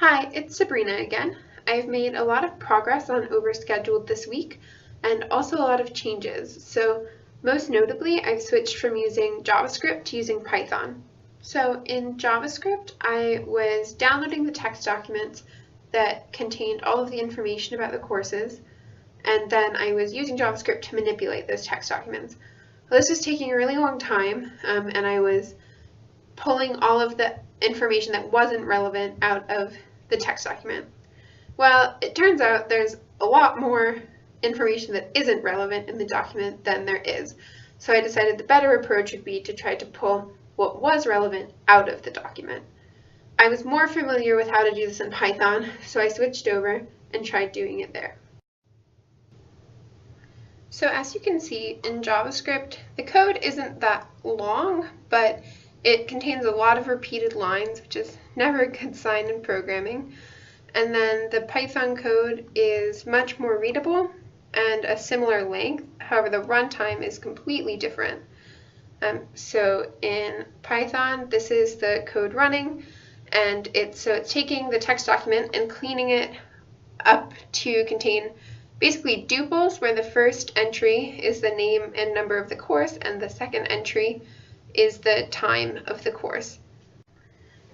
Hi, it's Sabrina again. I've made a lot of progress on overscheduled this week and also a lot of changes. So most notably, I've switched from using JavaScript to using Python. So in JavaScript, I was downloading the text documents that contained all of the information about the courses, and then I was using JavaScript to manipulate those text documents. Well, this was taking a really long time, and I was pulling all of the information that wasn't relevant out of the text document. Well, it turns out there's a lot more information that isn't relevant in the document than there is. So I decided the better approach would be to try to pull what was relevant out of the document. I was more familiar with how to do this in Python, so I switched over and tried doing it there. So as you can see in JavaScript, the code isn't that long, but it contains a lot of repeated lines, which is never a good sign in programming. And then the Python code is much more readable and a similar length. However, the runtime is completely different. So in Python, this is the code running, and it's taking the text document and cleaning it up to contain basically tuples, where the first entry is the name and number of the course, and the second entry is the time of the course.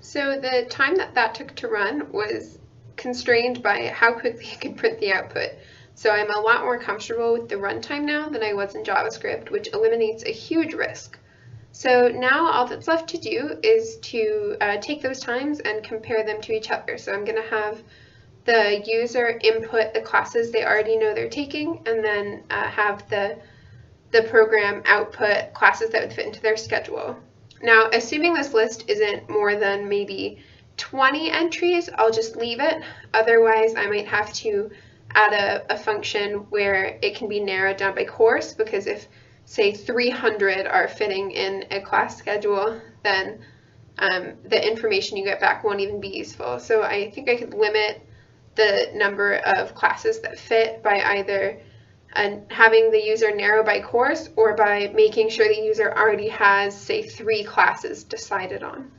So the time that took to run was constrained by how quickly I could print the output. So I'm a lot more comfortable with the runtime now than I was in JavaScript, which eliminates a huge risk. So now all that's left to do is to take those times and compare them to each other. So I'm going to have the user input the classes they already know they're taking, and then have the program output classes that would fit into their schedule. Now, assuming this list isn't more than maybe 20 entries, I'll just leave it. Otherwise, I might have to add a function where it can be narrowed down by course, because if, say, 300 are fitting in a class schedule, then the information you get back won't even be useful. So I think I could limit the number of classes that fit by either having the user narrow by course or by making sure the user already has, say, 3 classes decided on.